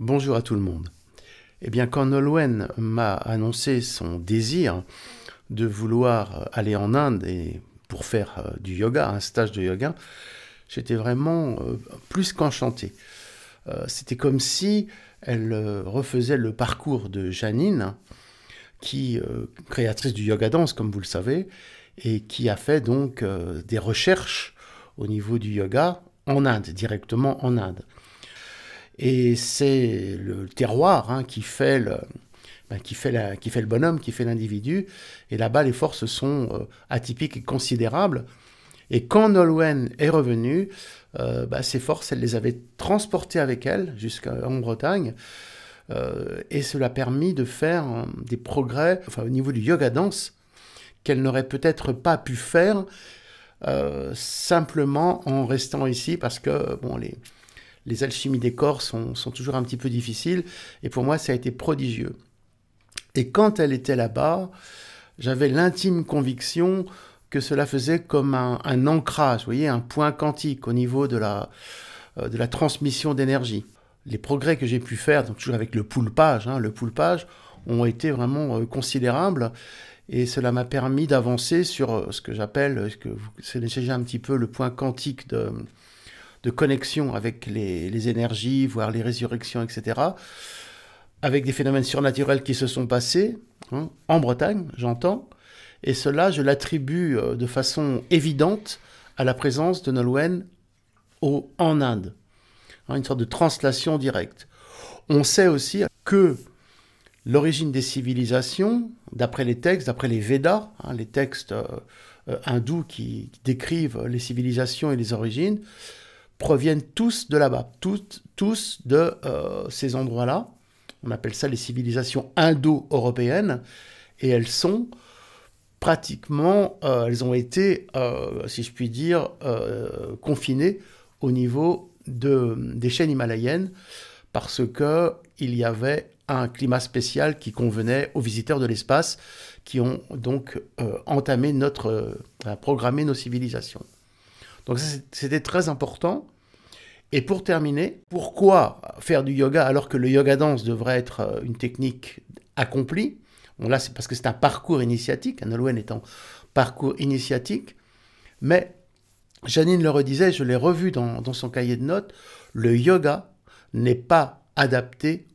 Bonjour à tout le monde. Eh bien, quand Nolwenn m'a annoncé son désir de vouloir aller en Inde et pour faire du yoga, un stage de yoga, j'étais vraiment plus qu'enchanté. C'était comme si elle refaisait le parcours de Janine, qui créatrice du yoga dance, comme vous le savez, et qui a fait donc des recherches au niveau du yoga en Inde, directement en Inde. Et c'est le terroir qui fait le bonhomme, qui fait l'individu. Et là-bas, les forces sont atypiques et considérables. Et quand Nolwenn est revenue, ces forces, elle les avait transportées avec elle jusqu'en Bretagne. Et cela a permis de faire des progrès au niveau du yoga dance qu'elle n'aurait peut-être pas pu faire simplement en restant ici, parce que les alchimies des corps sont toujours un petit peu difficiles, et pour moi ça a été prodigieux. Et quand elle était là-bas, j'avais l'intime conviction que cela faisait comme un ancrage, vous voyez, un point quantique au niveau de la transmission d'énergie. Les progrès que j'ai pu faire, donc toujours avec le poulpage, ont été vraiment considérables, et cela m'a permis d'avancer sur ce que j'appelle, c'est déjà un petit peu le point quantique de connexion avec les énergies, voire les résurrections, etc., avec des phénomènes surnaturels qui se sont passés, en Bretagne, j'entends, et cela, je l'attribue de façon évidente à la présence de Nolwenn en Inde, une sorte de translation directe. On sait aussi que l'origine des civilisations, d'après les textes, d'après les Védas, les textes hindous qui décrivent les civilisations et les origines, proviennent tous de là-bas, tous de ces endroits-là. On appelle ça les civilisations indo-européennes, et elles sont pratiquement, elles ont été, si je puis dire, confinées au niveau des chaînes himalayennes, parce qu'il y avait un climat spécial qui convenait aux visiteurs de l'espace, qui ont donc programmé nos civilisations. Donc c'était très important. Et pour terminer, pourquoi faire du yoga alors que le yoga dance devrait être une technique accomplie? Là, c'est parce que c'est un parcours initiatique, Nolwenn est en parcours initiatique, mais Janine le redisait, je l'ai revu dans son cahier de notes, le yoga n'est pas adapté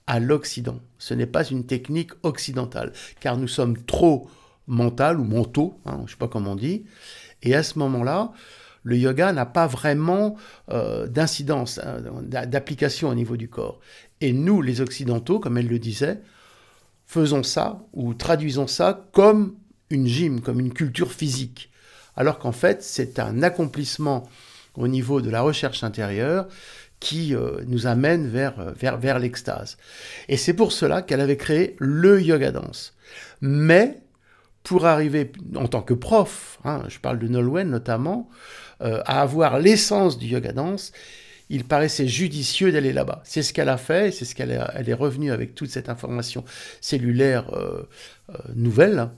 à l'Occident. Ce n'est pas une technique occidentale, car nous sommes trop mental ou mentaux, je ne sais pas comment on dit, et à ce moment-là, le yoga n'a pas vraiment d'incidence, d'application au niveau du corps. Et nous, les Occidentaux, comme elle le disait, faisons ça ou traduisons ça comme une gym, comme une culture physique. Alors qu'en fait, c'est un accomplissement au niveau de la recherche intérieure qui nous amène vers l'extase. Et c'est pour cela qu'elle avait créé le yoga dance. Mais pour arriver, en tant que prof, je parle de Nolwenn notamment, à avoir l'essence du yoga dance, il paraissait judicieux d'aller là-bas. C'est ce qu'elle a fait, c'est ce qu'elle est revenue avec toute cette information cellulaire nouvelle.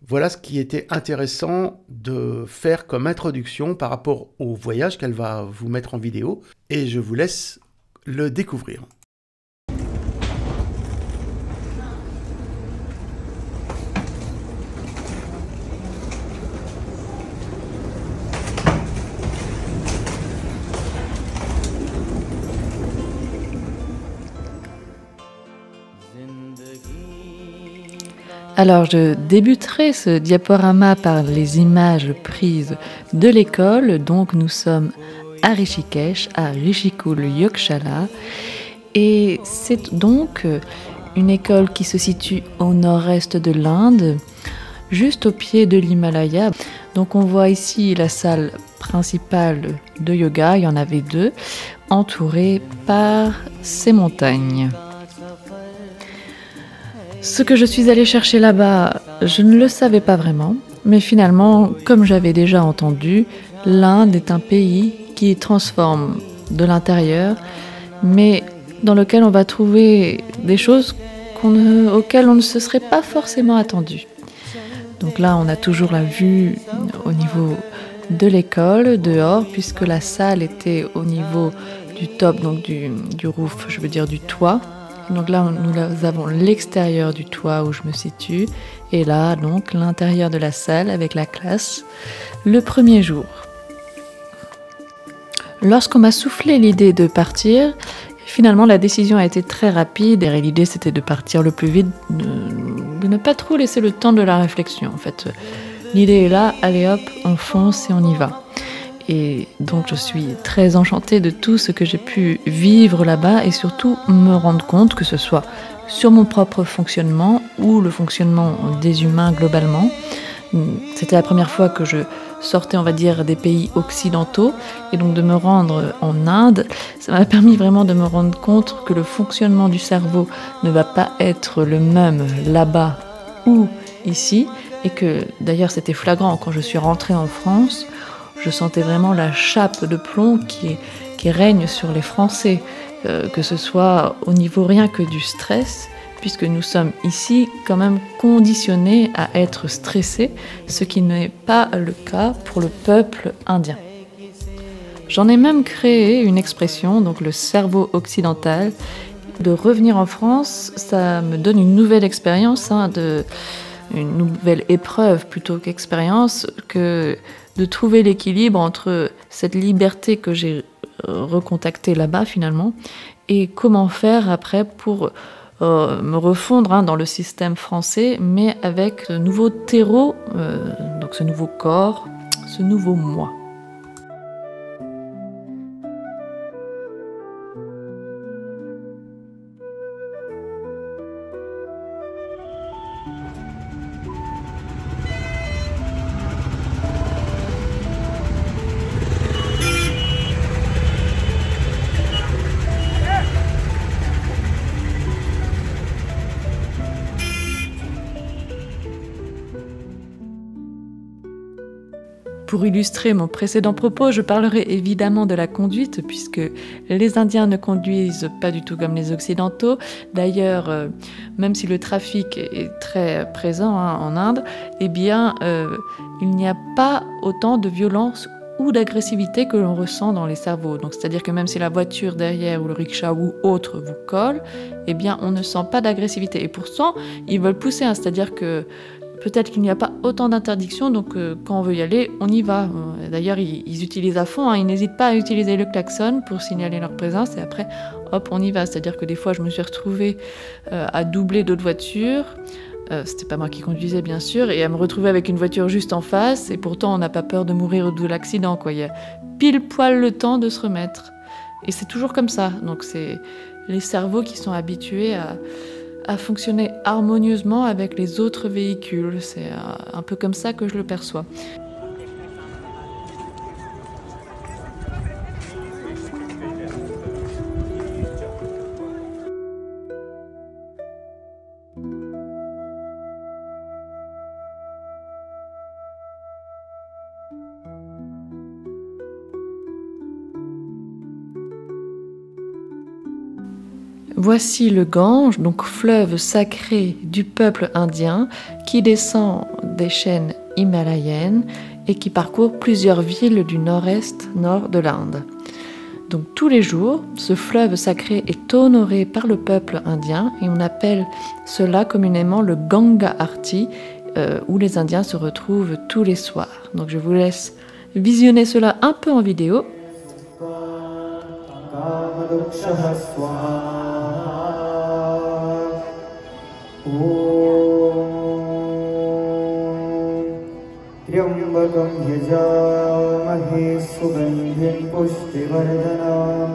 Voilà ce qui était intéressant de faire comme introduction par rapport au voyage qu'elle va vous mettre en vidéo, et je vous laisse le découvrir. Alors, je débuterai ce diaporama par les images prises de l'école. Donc, nous sommes à Rishikesh, à Rishikul Yogshala. Et c'est donc une école qui se situe au nord-est de l'Inde, juste au pied de l'Himalaya. Donc, on voit ici la salle principale de yoga, il y en avait deux, entourée par ces montagnes. Ce que je suis allée chercher là-bas, je ne le savais pas vraiment, mais finalement, comme j'avais déjà entendu, l'Inde est un pays qui transforme de l'intérieur, mais dans lequel on va trouver des choses auxquelles on ne se serait pas forcément attendu. Donc là, on a toujours la vue au niveau de l'école, dehors, puisque la salle était au niveau du top, donc du roof, je veux dire du toit. Donc là, nous avons l'extérieur du toit où je me situe, et là, donc, l'intérieur de la salle avec la classe, le premier jour. Lorsqu'on m'a soufflé l'idée de partir, finalement, la décision a été très rapide, et l'idée, c'était de partir le plus vite, de ne pas trop laisser le temps de la réflexion, en fait. L'idée est là, allez hop, on fonce et on y va. Et donc je suis très enchantée de tout ce que j'ai pu vivre là-bas et surtout me rendre compte que ce soit sur mon propre fonctionnement ou le fonctionnement des humains globalement. C'était la première fois que je sortais, on va dire, des pays occidentaux et donc de me rendre en Inde, ça m'a permis vraiment de me rendre compte que le fonctionnement du cerveau ne va pas être le même là-bas ou ici et que d'ailleurs c'était flagrant quand je suis rentrée en France. Je sentais vraiment la chape de plomb qui règne sur les Français, que ce soit au niveau rien que du stress, puisque nous sommes ici quand même conditionnés à être stressés, ce qui n'est pas le cas pour le peuple indien. J'en ai même créé une expression, donc le cerveau occidental. De revenir en France, ça me donne une nouvelle expérience, une nouvelle épreuve plutôt qu'expérience, que de trouver l'équilibre entre cette liberté que j'ai recontactée là-bas finalement et comment faire après pour me refondre dans le système français mais avec ce nouveau terreau, donc ce nouveau corps, ce nouveau moi. Pour illustrer mon précédent propos, je parlerai évidemment de la conduite, puisque les Indiens ne conduisent pas du tout comme les Occidentaux. D'ailleurs, même si le trafic est très présent en Inde, eh bien, il n'y a pas autant de violence ou d'agressivité que l'on ressent dans les cerveaux. Donc, c'est-à-dire que même si la voiture derrière ou le rickshaw ou autre vous colle, eh bien, on ne sent pas d'agressivité. Et pourtant, ils veulent pousser, c'est-à-dire que peut-être qu'il n'y a pas autant d'interdictions, donc quand on veut y aller, on y va. D'ailleurs, ils utilisent à fond, ils n'hésitent pas à utiliser le klaxon pour signaler leur présence, et après, hop, on y va. C'est-à-dire que des fois, je me suis retrouvée à doubler d'autres voitures. C'était pas moi qui conduisais, bien sûr, et à me retrouver avec une voiture juste en face, et pourtant, on n'a pas peur de mourir de l'accident, quoi. Il y a pile poil le temps de se remettre. Et c'est toujours comme ça. Donc, c'est les cerveaux qui sont habitués à fonctionner harmonieusement avec les autres véhicules. C'est un peu comme ça que je le perçois. Voici le Gange, donc fleuve sacré du peuple indien, qui descend des chaînes himalayennes et qui parcourt plusieurs villes du nord de l'Inde. Donc tous les jours, ce fleuve sacré est honoré par le peuple indien et on appelle cela communément le Ganga Arti, où les Indiens se retrouvent tous les soirs. Donc je vous laisse visionner cela un peu en vidéo. त्र्यम्बकं यजामहे सुगन्धिं पुष्टिवर्धनम्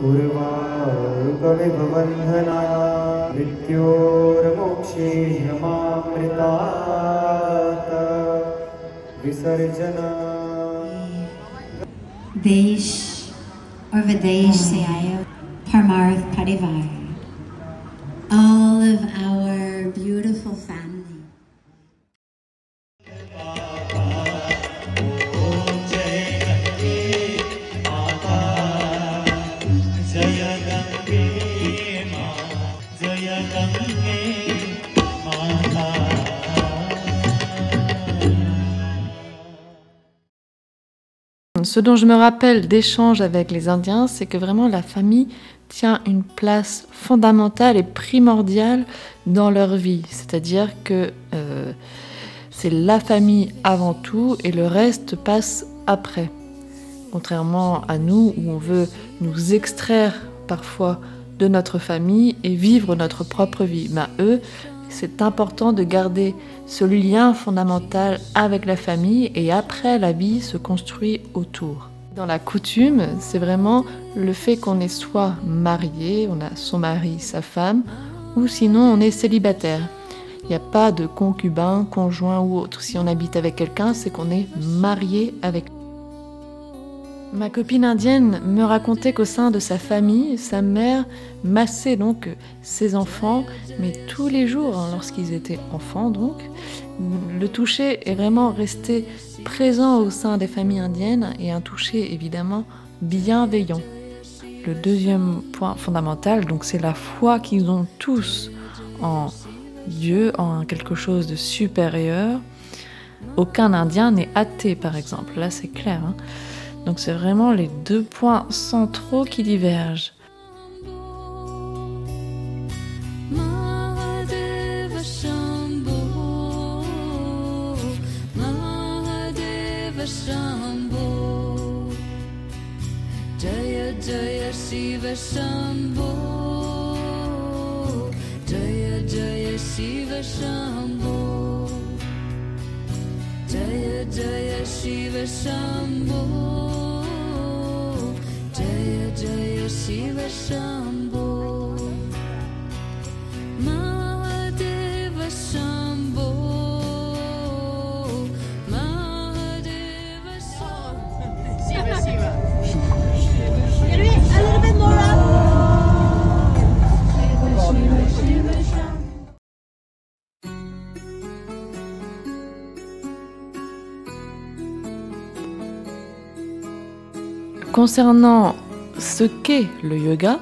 उर्वारुकमिव बन्धनात् मृत्योर्मोक्षेयमामृतात् विसर्जना देश और विदेश से आए परमार्थ परिवार, all of our beautiful family. ce dont je me rappelle d'échanges avec les Indiens, c'est que vraiment la famille tient une place fondamentale et primordiale dans leur vie. C'est-à-dire que c'est la famille avant tout et le reste passe après. Contrairement à nous, où on veut nous extraire parfois de notre famille et vivre notre propre vie. Ben, eux, c'est important de garder ce lien fondamental avec la famille et après, la vie se construit autour. Dans la coutume, c'est vraiment le fait qu'on est soit marié, on a son mari, sa femme, ou sinon on est célibataire. Il n'y a pas de concubin, conjoint ou autre. Si on habite avec quelqu'un, c'est qu'on est marié avec lui. Ma copine indienne me racontait qu'au sein de sa famille, sa mère massait donc ses enfants, mais tous les jours, hein, lorsqu'ils étaient enfants donc. Le toucher est vraiment resté présent au sein des familles indiennes et un toucher évidemment bienveillant. Le deuxième point fondamental, donc, c'est la foi qu'ils ont tous en Dieu, en quelque chose de supérieur. Aucun Indien n'est athée par exemple, là c'est clair, hein. Donc c'est vraiment les deux points centraux qui divergent. Jaya Jaya Shiva Shambho, Jaya Jaya Shiva Shambho, Jaya Jaya Shiva Shambho, Jaya Jaya Shiva Shambho, Mahadeva Shambho, Mahadeva Shambho. Shiva Shiva. Can we a little bit more up? Concernant ce qu'est le yoga,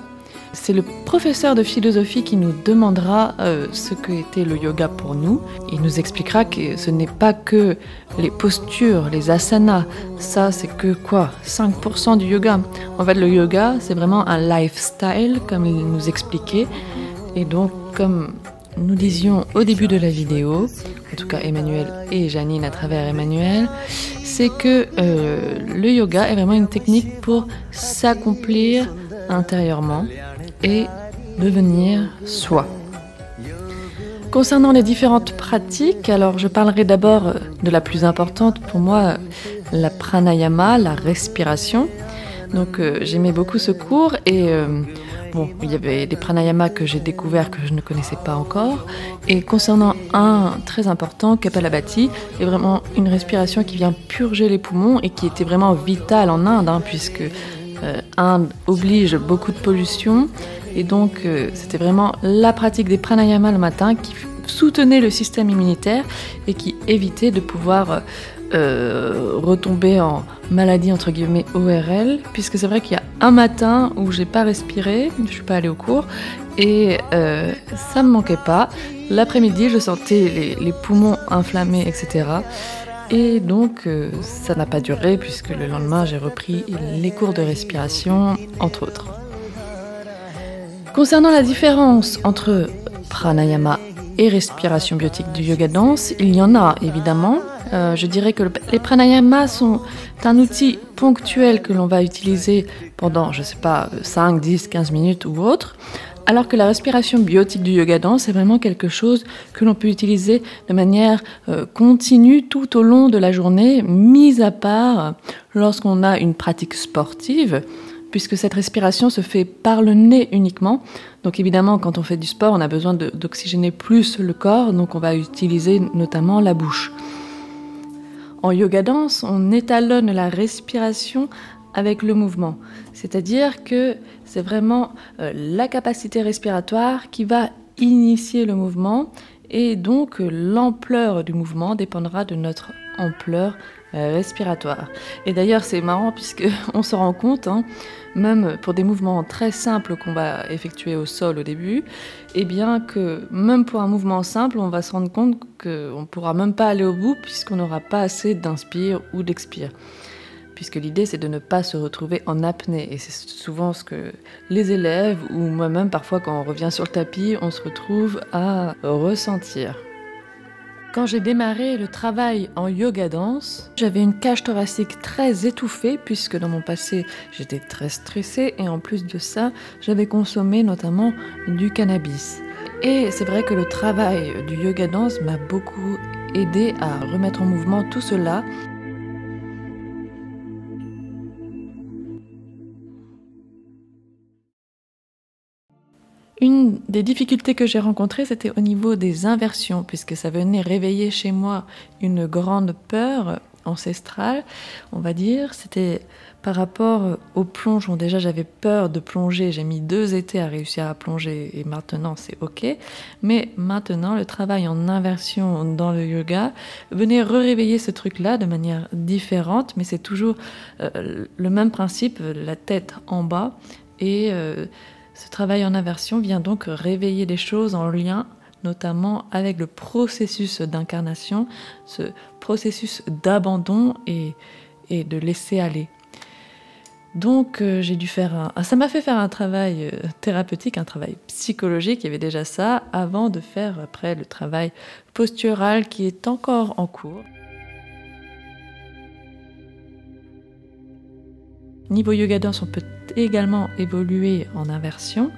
c'est le professeur de philosophie qui nous demandera ce qu'était le yoga pour nous. Il nous expliquera que ce n'est pas que les postures, les asanas, ça c'est que quoi, 5% du yoga. En fait, le yoga, c'est vraiment un lifestyle, comme il nous expliquait. Et donc, comme nous disions au début de la vidéo, en tout cas Emmanuel et Janine à travers Emmanuel, c'est que le yoga est vraiment une technique pour s'accomplir intérieurement et devenir soi. Concernant les différentes pratiques, alors je parlerai d'abord de la plus importante pour moi, la pranayama, la respiration. Donc j'aimais beaucoup ce cours et bon, il y avait des pranayamas que j'ai découverts que je ne connaissais pas encore. Et concernant un très important, Kapalabhati, est vraiment une respiration qui vient purger les poumons et qui était vraiment vitale en Inde, hein, puisque Inde oblige beaucoup de pollution. Et donc, c'était vraiment la pratique des pranayamas le matin qui soutenait le système immunitaire et qui évitait de pouvoir retomber en maladie entre guillemets ORL, puisque c'est vrai qu'il y a un matin où j'ai pas respiré, je suis pas allée au cours et ça me manquait pas. L'après-midi, je sentais les poumons inflammés, etc. Et donc ça n'a pas duré puisque le lendemain j'ai repris les cours de respiration, entre autres. Concernant la différence entre pranayama et respiration biotique du yoga danse, il y en a évidemment. Je dirais que les pranayamas sont un outil ponctuel que l'on va utiliser pendant, je sais pas, 5, 10, 15 minutes ou autre, alors que la respiration biotique du yoga danse est vraiment quelque chose que l'on peut utiliser de manière continue tout au long de la journée, mis à part lorsqu'on a une pratique sportive, puisque cette respiration se fait par le nez uniquement. Donc évidemment, quand on fait du sport, on a besoin d'oxygéner plus le corps, donc on va utiliser notamment la bouche. En yoga danse, on étalonne la respiration avec le mouvement. C'est-à-dire que c'est vraiment la capacité respiratoire qui va initier le mouvement et donc l'ampleur du mouvement dépendra de notre ampleur respiratoire. Et d'ailleurs, c'est marrant puisqu'on se rend compte, hein, même pour des mouvements très simples qu'on va effectuer au sol au début, et bien que même pour un mouvement simple, on va se rendre compte qu'on ne pourra même pas aller au bout puisqu'on n'aura pas assez d'inspire ou d'expire. puisque l'idée c'est de ne pas se retrouver en apnée. Et c'est souvent ce que les élèves ou moi-même, parfois quand on revient sur le tapis, on se retrouve à ressentir. Quand j'ai démarré le travail en yoga danse, j'avais une cage thoracique très étouffée puisque dans mon passé j'étais très stressée et en plus de ça j'avais consommé notamment du cannabis. Et c'est vrai que le travail du yoga danse m'a beaucoup aidé à remettre en mouvement tout cela. Une des difficultés que j'ai rencontrées, c'était au niveau des inversions, puisque ça venait réveiller chez moi une grande peur ancestrale, on va dire. C'était par rapport au plongeon. Déjà, j'avais peur de plonger. J'ai mis 2 étés à réussir à plonger et maintenant, c'est OK. Mais maintenant, le travail en inversion dans le yoga venait réveiller ce truc-là de manière différente, mais c'est toujours le même principe, la tête en bas et... ce travail en inversion vient donc réveiller des choses en lien notamment avec le processus d'incarnation, ce processus d'abandon et de laisser aller. Donc j'ai dû faire ça m'a fait faire un travail thérapeutique, un travail psychologique, il y avait déjà ça, avant de faire après le travail postural qui est encore en cours. Niveau yoga danse, on peut également évoluer en inversion.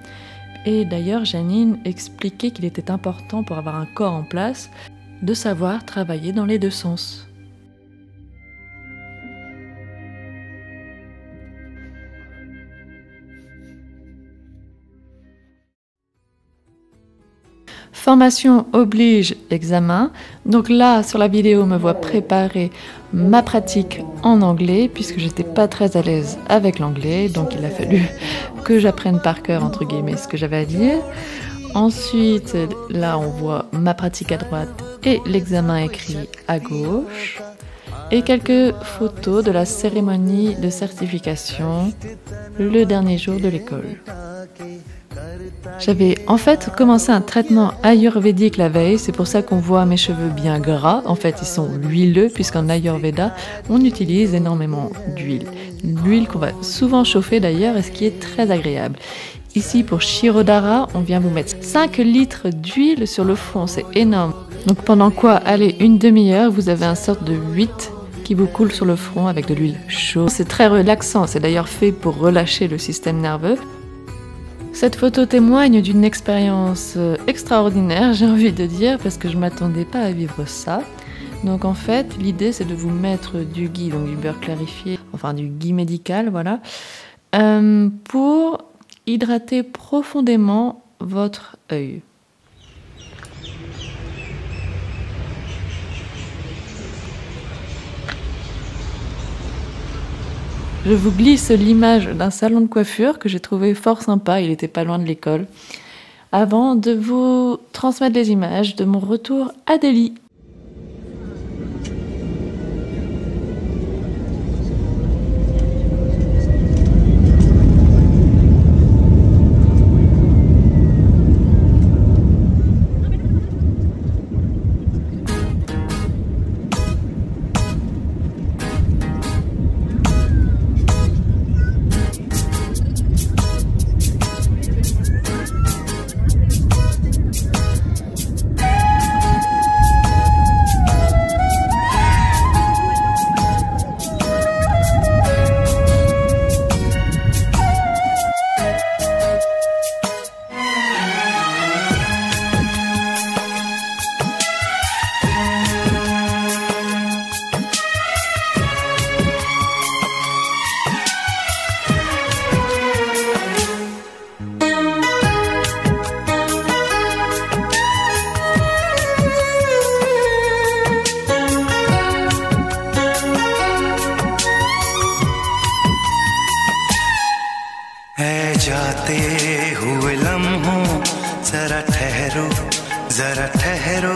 Et d'ailleurs, Janine expliquait qu'il était important pour avoir un corps en place de savoir travailler dans les 2 sens. Formation oblige examen. Donc là, sur la vidéo, on me voit préparer ma pratique en anglais, puisque j'étais pas très à l'aise avec l'anglais, donc il a fallu que j'apprenne par cœur, entre guillemets, ce que j'avais à dire. Ensuite, là, on voit ma pratique à droite et l'examen écrit à gauche. Et quelques photos de la cérémonie de certification, le dernier jour de l'école. J'avais en fait commencé un traitement ayurvédique la veille, c'est pour ça qu'on voit mes cheveux bien gras. En fait, ils sont huileux, puisqu'en Ayurveda, on utilise énormément d'huile. L'huile qu'on va souvent chauffer d'ailleurs, et ce qui est très agréable. Ici, pour Shirodhara, on vient vous mettre 5 litres d'huile sur le front, c'est énorme. Donc pendant quoi, allez, une demi-heure, vous avez un sorte de 8 qui vous coule sur le front avec de l'huile chaude. C'est très relaxant, c'est d'ailleurs fait pour relâcher le système nerveux. Cette photo témoigne d'une expérience extraordinaire, j'ai envie de dire, parce que je ne m'attendais pas à vivre ça. Donc en fait, l'idée c'est de vous mettre du ghee, donc du beurre clarifié, enfin du ghee médical, voilà, pour hydrater profondément votre œil. Je vous glisse l'image d'un salon de coiffure que j'ai trouvé fort sympa, il était pas loin de l'école, avant de vous transmettre les images de mon retour à Delhi. जाते हुए लम्हों जरा ठहरो जरा ठहरो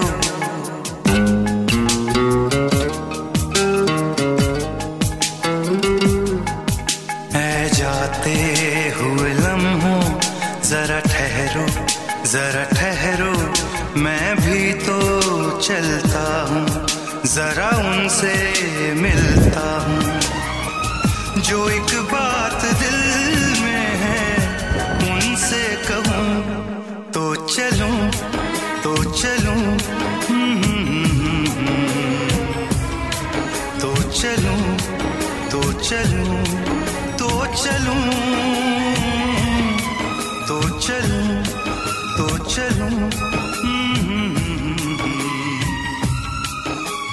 ऐ जाते हुए लम्हों जरा ठहरो मैं भी तो चलता हूँ जरा उनसे मिलता हूँ जो एक बात दिल में है उनसे कहूँ तो चलूं तो चलूं तो चलूं तो चलूं तो चलूं तो चलूं तो चलूं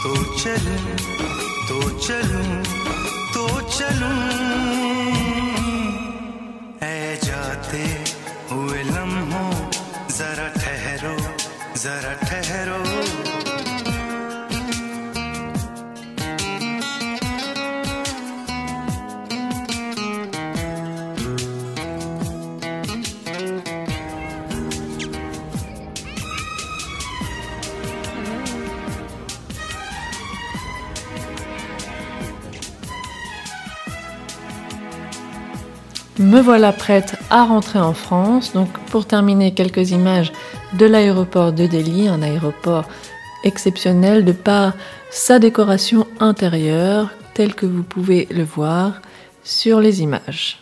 तो चलूं तो चलूं तो चलूं ऐ जाते हुए लम्हों जरा ठहरो जरा ठहरो Me voilà prête à rentrer en France. Donc, pour terminer, quelques images de l'aéroport de Delhi, un aéroport exceptionnel de par sa décoration intérieure, telle que vous pouvez le voir sur les images.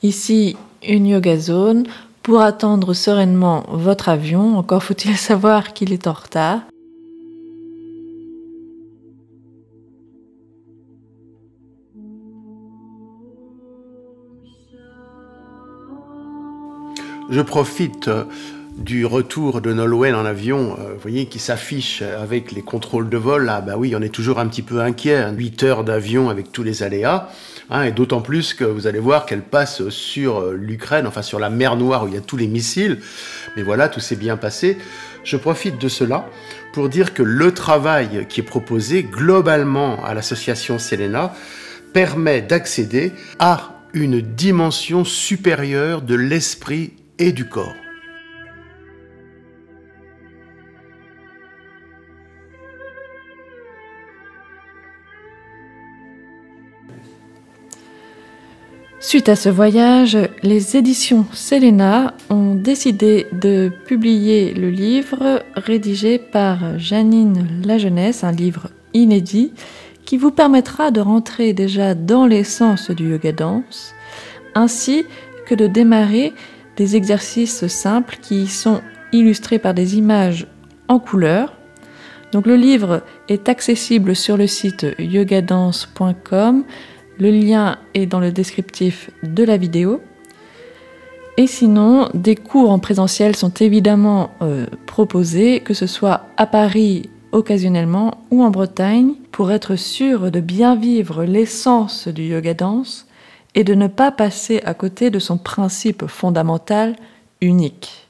Ici, une yoga zone pour attendre sereinement votre avion. Encore faut-il savoir qu'il est en retard. Je profite du retour de Nolwenn en avion, vous voyez, qui s'affiche avec les contrôles de vol. Là, bah oui, on est toujours un petit peu inquiet, hein, 8 heures d'avion avec tous les aléas, hein, et d'autant plus que vous allez voir qu'elle passe sur l'Ukraine, enfin sur la mer Noire où il y a tous les missiles. Mais voilà, tout s'est bien passé. Je profite de cela pour dire que le travail qui est proposé globalement à l'association Selena permet d'accéder à une dimension supérieure de l'esprit et du corps. Suite à ce voyage, les éditions Selena ont décidé de publier le livre rédigé par Janine Lajeunesse, un livre inédit qui vous permettra de rentrer déjà dans l'essence du yoga dance, ainsi que de démarrer des exercices simples qui sont illustrés par des images en couleur. Donc le livre est accessible sur le site yogadance.com. Le lien est dans le descriptif de la vidéo. Et sinon, des cours en présentiel sont évidemment proposés, que ce soit à Paris occasionnellement ou en Bretagne, pour être sûr de bien vivre l'essence du yoga dance et de ne pas passer à côté de son principe fondamental unique.